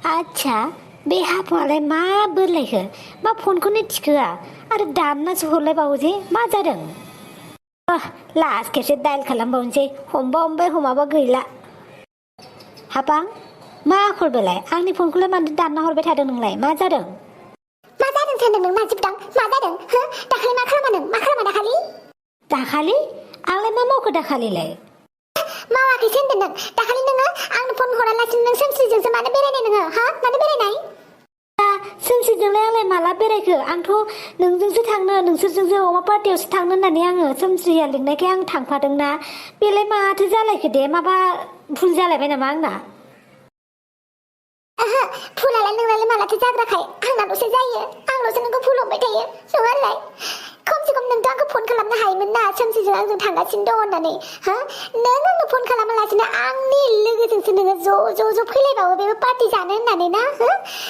आच्छा बे हाबालाय मा बोरलायखो मा फनखौनो थिखोआ आरो दाननासो हरलायबावो जे मा जादों लास्ट खेबसे डायल खालामबावनोसै हमबा हमबाय हमाबा गैला हाबां मा आखल बेलाय आंनि फनखौलाय मानो दानना हरबाय थादों नोंलाय मा जादों सानदों नों मानसिबदां मा जादों हो दाखालि मा खालामा दाखालि आंलाय मा मावखो दाखालिलाय मावाखैसो होनदों नों दाखालि नोङो आंनो फन हरालासिनो नों सोमस्रिजोंसो मानो बेरायनाय नोङो हा मानो बेरायनाय सोमस्रिजोंलाय आंलाय माला बेरायखो आंथ' नोंजोंसो थांनो नोंसोरजोंसो अमा पार्टियावसो थांनो होननानै आङो सोमस्रिया लिंनायखाय आं थांफादोंना बेलाय माथो जालायखो दे माबा भुल जालायबाय नामा आंना फुलालाय नोंनालाय मालाथो जाग्राखाय आंनाल'सो जायो आंल'सो नोंखौ फुल हमबाय थायो नङालाय खमसे खम नोंथ' आंखौ फन खालामनो हायोमोन ना सोमसिजों आंजों थांगासिनो दं होननानै हा नों आंनो फन खालामालासिनो आंनि लोगोजोंसो नोङो ज' फैलायबावो बेबो पार्टि जानो होननानै ना हो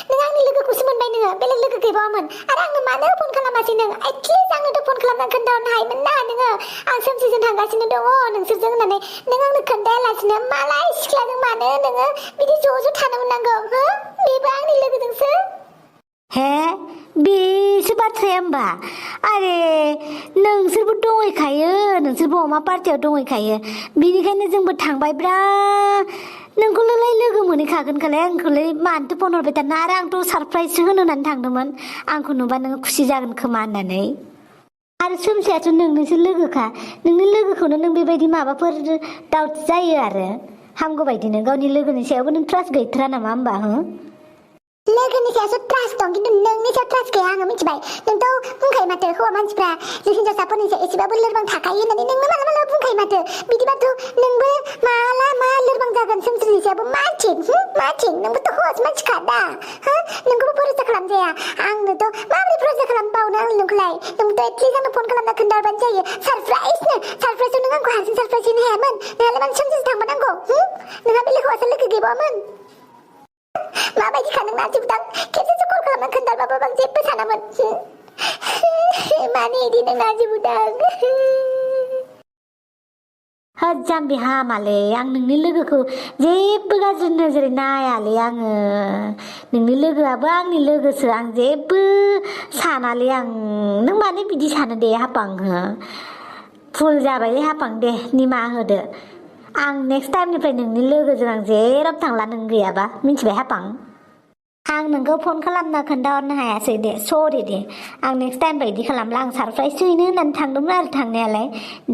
नों आंनि लोगोखौसो मोनबाय नोङो बेलेग लोगो गैबावामोन आरो आंनो मानो फन खालामासै नों एटलिस्ट आंनोथ' फन खालामनानै खोन्थाहरनो हायोमोन ना नोङो आं सोमसिजों थांगासिनो दङ नोंसोरजों होननानै नों आंनो खोन्थायालासिनो मालाय सिख्लाजों मानो नोङो बिदि ज' थानो मोननांगौ हो बेबो आंनि लोगोजोंसो हे बेसो बाथ्राया होमबा आरे नोंसोरबो दंहैखायो नोंसोरबो अमा पार्टियाव दंहैखायो बिनिखायनो जोंबो थांबायब्रा नोंखौलाय लोगो मोनहैखागोनखालाय आंखौलाय मानोथो फन हरबाय थानो आरो आंथ' सारप्राइज होनो होननानै थांदोंमोन आंखौ नुबा नोङो खुसि जागोन खोमा होननानै आरो सोमसियाथ' नोंनोसो लोगोखा नोंनि लोगोखौनो नों बेबायदि माबाफोर डाउट जायो आरो हामगौ बायदिनो गावनि लोगोनि सायावबो नों ट्रास्ट गैथारा नामा होमबा हो लोगोनि सायावसो ट्रास्ट दं खिन्थु नोंनि सायाव ट्रास्ट गैया आङो मिथिबाय नोंथ' बुंखायो माथो हौवा मानसिफ्रा जों हिन्जावसाफोरनि सायाव एसेबाबो लोरबां थाखायो होननानै नोंनो मालाबा बुंखायो माथो बिदिबाथ' नोंबो माला मा लोरबां जागोन सोमस्रिनि सायावबो माथिं नोंबोथ' हौवासो मानसिखा दा हो नोंखौबो भरोसा खालामजाया आंनोथ' माबोरै भरोसा खालामबावनो आं नोंखौलाय नोंबोथ' एटलिस्ट आंनो फन खालामना खोन्थाहरबानो जायो सारप्राइजआव नों आंखौ हारसिं सारप्राइज होनो हायामोन नोंहालाय मानो सोमसिजों थांबानांगौ नोंहा बेलेग हौवासा लोगो गैबावामोन माबायदिखा नों नाजिबदां खेबसेसो कल खालामना खोन्थाहरबाबो आं जेबो सानामोन मानो इदि नों नाजिबदां जाम्बि हामालै आं नोंनि लोगोखौ जेबो गाज्रि नोजोरै नायालै आङो नोंनि लोगोआबो आंनि लोगोसो आं जेबो सानालै आं नों मानो बिदि सानो दे हापां हो भुल जाबाय हापां दे निमाहा होदो आं नेक्स्ट टाइमनिफ्राय नोंनि लोगोजों आं जेराव थांला नों गैयाबा मिथिबाय हापां आं नोंखौ फन खालामना खोन्थाहरनो हायासै दे सरि दे आं नेक्स्ट टाइम बायदि खालामला आं सारप्राइज हैनो होननानै थांदोंमोन आरो थांनायालाय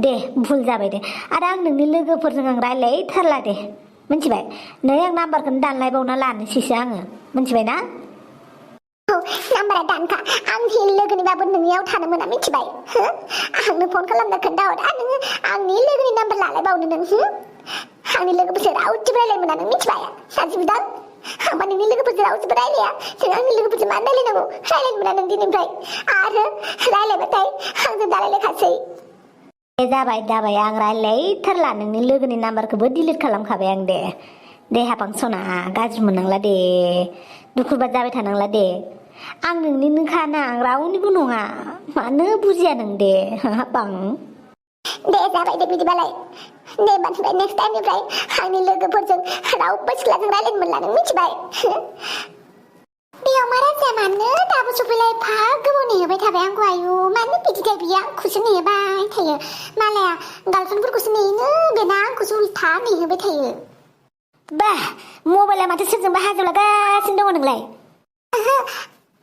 दे भुल जाबाय दे आरो आं नोंनि लोगोफोरजों आं रायलायथारला दे मिथिबाय नै आं नाम्बारखौनो दानलायबावना लानोसैसो आङो मिथिबाय ना नाम्बारा दानखा आंनि लोगोनिबाबो नोंनियाव थानो मोना मिथिबाय आंनो फन खालामना खोन्थाहर आरो नोङो आंनि लोगोनि नाम्बार लालायबावनो नों आंनि लोगोफोरजों रावजोंबो रायलायनो मोना नों मिथिबाय साजिबदां आंबा नोंनि लोगोफोरजों रावजोंबो रायलाया जों आंनि लोगोफोरजों मानो रायलायनांगौ रायलायनो मोना नों दिनैनिफ्राय आरो रायलायबाथाय आंजों दालायलायखासै जाबाय आं रायलायथारला नोंनि लोगोनि नाम्बारखौबो डिलिट खालामखाबाय आं दे हापां सना गाज्रि मोननांला दे दुखुबा जाबाय थानांला दे आं नोंनिनोखा ना आं रावनिबो नङा मानो बुजिया नों दे हापां दे जाबाय दे बिदिबालाय दे मानसिफ्राय नेक्स्ट टाइमनिफ्राय आंनि लोगोफोरजों रावबो सिख्लाजों रायलायनो मोनला नों मिथिबाय बेयाव मा राजाया मानो दाबो सफैलाय एफा गोबाव नेहोबाय थाबाय आंखौ आयु मानो बिदिथाय बियो आंखौसो नेहोबाय थायो मालाया गार्लफ्रेन्डफोरखौसो नेयोनो बेना आंखौसो उल्था नेहोबाय थायो बा मबाइला माथो सोरजोंबा हाजावलागासिनो दङ नोंलाय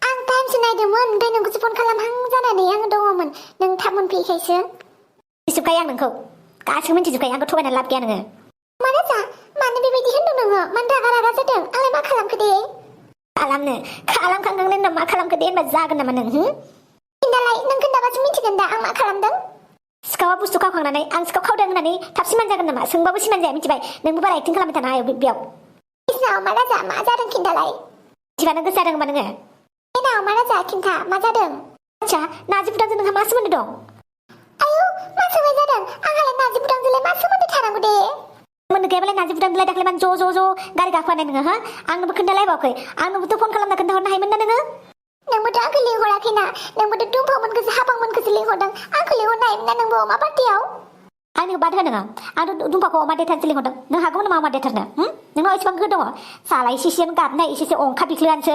आं टाइमसो नायदोंमोन ओमफ्राय नोंखौसो फन खालामहां जानानै आङो दङमोन नों थाब मोनफैखायसो मिथिजोबखायो आं नोंखौ गासिबो मिथिजोबखायो आंखौ थगायनानै लाब गैया नोङो मानो जा मानो बेबायदि होनदों नोङो मानो रागा जादों आंलाय मा खालामखो दे खालामखांनायनि उनाव मा खालामखो दे होनबा जागोन नामा नों खिन्थालाय नों खोन्थाबासो मिथिगोन दा आं मा खालामदों सिखावा बुस्थु खावखांनानै आं सिखाव खावदों होननानै थाब सिमान जागोन नामा सोंबाबो सिमान जाया मिथिबाय नोंबो बारा एक्टिं खालामबाय थानो हायो बेयाव इसनाव मा राजा मा जादों खिन्थालाय मिथिबानो गोसो जादों होनबा नोङो बेनाव मा राजा खिन्था मा जादों आच्छा नाजि बुदांजों नोंहा मा सोमोन्दो दं आयु मा सोंनाय जादों आंहालाय नाजि बुदांजोंलाय मा सोमोन्दो थानांगौ दे सोमोन्दो गैयाबालाय नाजि बुदांजोंलाय दाख्लै मानो ज' गारि गाखोनाय नोङो हो आंनोबो खोन्थालायबावाखै आंनोबोथ' फन खालामना खोन्थाहरनो हायोमोन ना नोङो नोंबोथ' आंखौ लिंहराखैना नोंबोथ' दुमफावमोनखौसो हाबांमोनखौसो लिंहरदों आंखौ लिंहरनो हायोमोन ना नोंबो अमा पार्टियाव आंनिखौ बाद हो नोङो आंथ' दुम्फाखौ अमा देथारसो लिंहरदों नों हागौमोन नामा अमा देथारनो नोंनाव एसेबां गोहो दङ साला इसेम गाबनाय इसे अंखा बिख्लोआनोसो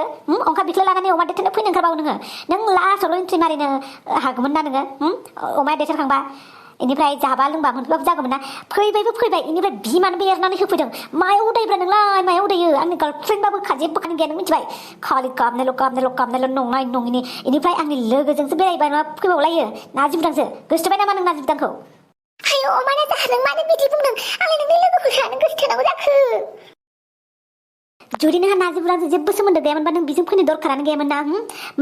अंखा बिख्लो लानानै अमा देथारनो फैनो ओंखारबावो नोङो नों लास्टआवल' एन्ट्रि मारिनो हागौमोन ना नोङो अमा देथारखांबा इनिफ्राय जाबा लोंबा मोनफैबाबो जागौमोन ना फैबायबो फैबाय इनिफ्राय बिमानोबो एरनानै होफैदों मायाव उदायब्रा नोंलाय मायाव उदायो आंनि गार्लफ्रेन्डबाबो जेबो खानि गैया नों मिथिबाय खालि गाबनायल' नंनाय नङिनि इनिफ्राय आंनि लोगोजोंसो बेरायबाय मा फैबावलायो नाजि बुदांसो गोसोथोबाय नामा नों नाजि बुदांखौ आयौ अमा राजा नों मानो बिदि बुंदों आंलाय नोंनि लोगोखौ सानो गोसोथोनांगौ जाखो जुदि नोंहा नाजि बुदांजों जेबो सोमोन्दो गैयामोनबा नों बिजों फैनो दरखारानो गैयामोन ना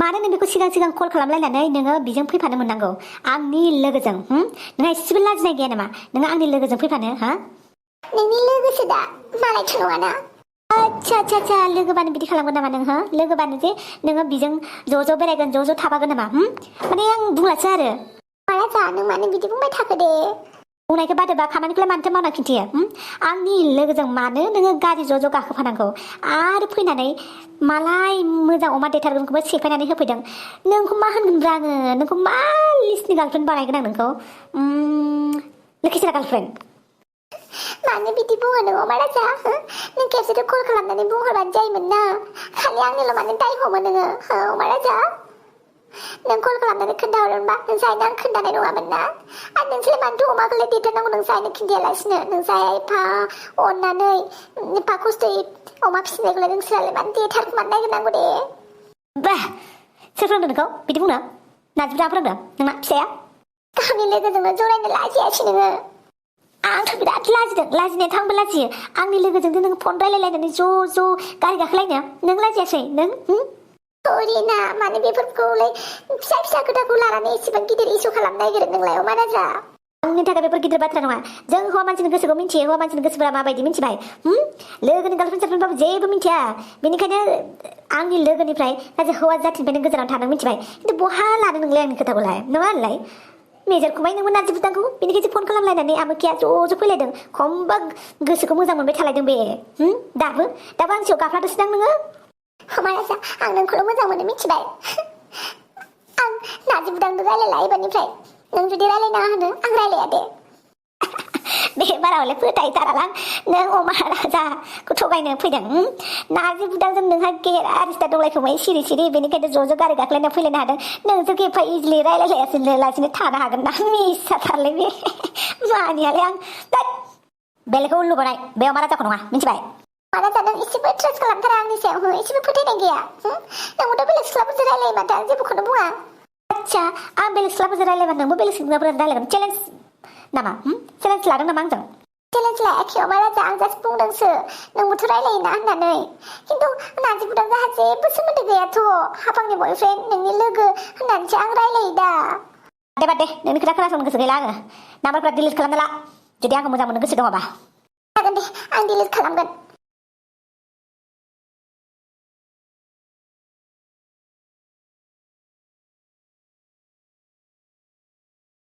मानो नों बेखौ सिगां कल खालामलायनानै नोङो बिजों फैफानो मोननांगौ आंनि लोगोजों नोंहा एसेबो लाजिनाय गैया नामा नोङो आंनि लोगोजों फैफानो नोंनि लोगोसो दा मालायथ' नङाना आच्छा लोगोबानो बिदि खालामगोन नामा नों लोगोबानो जे नोङो बिजों ज' बेरायगोन ज' थाफागोन नामा माने आं बुंलासो आरो अमा राजा नों मानो बिदि बुंबाय थाखो दे बुंनायखौ बादोबा खामानिखौलाय मानोथो मावना खिन्थियो आंनि लोगोजों मानो नोङो गारि ज' गाखोफानांगौ आरो फैनानै मालाय मोजां अमा देथारगोनखौबो सेफायनानै होफैदों नोंखौ मा होनगोनब्रा आङो नोंखौ मा लिस्टनि गार्लफ्रेन्ड बानायगोन आं नोंखौ लोखिसारा गार्लफ्रेन्ड मानो बिदि बुङो नों अमा राजा नों खेबसेथ' कल खालामनानै बुंहरबानो जायोमोन ना खालि आंनिल' मानो दाय हमो नोङो अमा राजा नों कल खालामनानै खोन्थाहरोनबा नोंसायनो आं खोन्थानाय नङामोन ना आरो नोंसोरलाय मानोथो अमाखौलाय देथारनांगौ नोंसायनो खिन्थायालासिनो नोंसाया एफा अननानै एफा खस्थ'यै अमा फिसिनायखौलाय नोंसोरलाय मानो देथारखोमानो नागिरनांगौ दे बा सोर फोरोंदों नोंखौ बिदि बुंनो नाजिबा फोरोंदों नोंना फिसाया गावनि लोगोजोंनो जरायनो लाजियासै नोङो आंथ' बिराद लाजिदों लाजिनायाथ' आंबो लाजियो आंनि लोगोजोंथ' नों फन रायलायलायनानै ज' गारि गाखोलायनो नों लाजियासै नों ओरैना माने बेफोरखौलाय फिसा खोथाखौ लानानै एसेबां गिदिर इस्यु खालामनो नागिरो नोंलाय अमा राजा आंनि थाखाय बेफोर गिदिर बाथ्रा नङा जों हौवा मानसिनि गोसोखौ मिन्थियो हौवा मानसिनि गोसोफोरा माबायदि मिन्थिबाय लोगोनि गार्लफ्रेन्डबाबो जेबो मिन्थिया बेनिखायनो आंनि लोगोनिफ्राय सासे हौवा जाथिनिफ्रायनो गोजानाव थानो मिन्थिबाय खिन्थु बहा लानो नोंलाय आंनि खोथाखौलाय नङा होनलाय मेजर खुबाय नोंमोन नारजि बुदांखौ बेनिखायसो फन खालामलायनानै आमोखिया ज' फैलायदों खमबा गोसोखौ मोजां मोनबाय थालायदों बे दाबो आं सायाव गाफ्लादोंसोदां नोङो अमा राजा आं नोंखौल' मोजां मोनो मिथिबाय आं नारजि बुदांजों रायलायला एबारनिफ्राय नों जुदि रायलायनाङा होनो आं रायलाया दे दे बाराबालाय फोथायथारालां नों अमा राजाखौ थगायनो फैदों नारजि बुदांजों नोंहा गेरा रिस्ता दंलायखोमाय सिरि बेनिखायनो ज' गारि गाखोलायना फैलायनो हादों नोंसोर एफा इजिलि रायलायलायासिनो थानो हागोन ना मिसाथारलै बे मानियालाय आं बेलेगखौ उल्लु बानाय बे अमा राजाखौ नङा मिथिबाय अमा राजा नों एसेबो ट्रास्ट खालामथारा आंनि सायाव एसेबो फोथायनाय गैया नोंबोथ' बेलेग सिख्लाफोरजों रायलायो माथो आं जेबोखौनो बुङा आच्छा आं बेलेग सिख्लाफोरजों रायलायबा नोंबो बेलेग सिख्लाफोरजों रायलायगोन चेलेन्ज नामा चेलेन्ज लादों नामा आंजों चेलेन्ज लायाखै अमा राजा आं जास्ट बुंदोंसो नोंबोथ' रायलायोना होननानै खिन्थु नारजि बुदांजों आंहा जेबो सोमोन्दो गैयाथ' हाफांनि बयफ्रेन्ड नोंनि लोगो होननानैसो आं रायलायो दा दे नोंनि खोथा खोनासंनो गोसो गैला आङो नाम्बारफ्रा डिलिट खालामना ला जुदि आंखौ मोजां मोननो गोसो दङबा जागोन दे आं डिलिट खालामगोन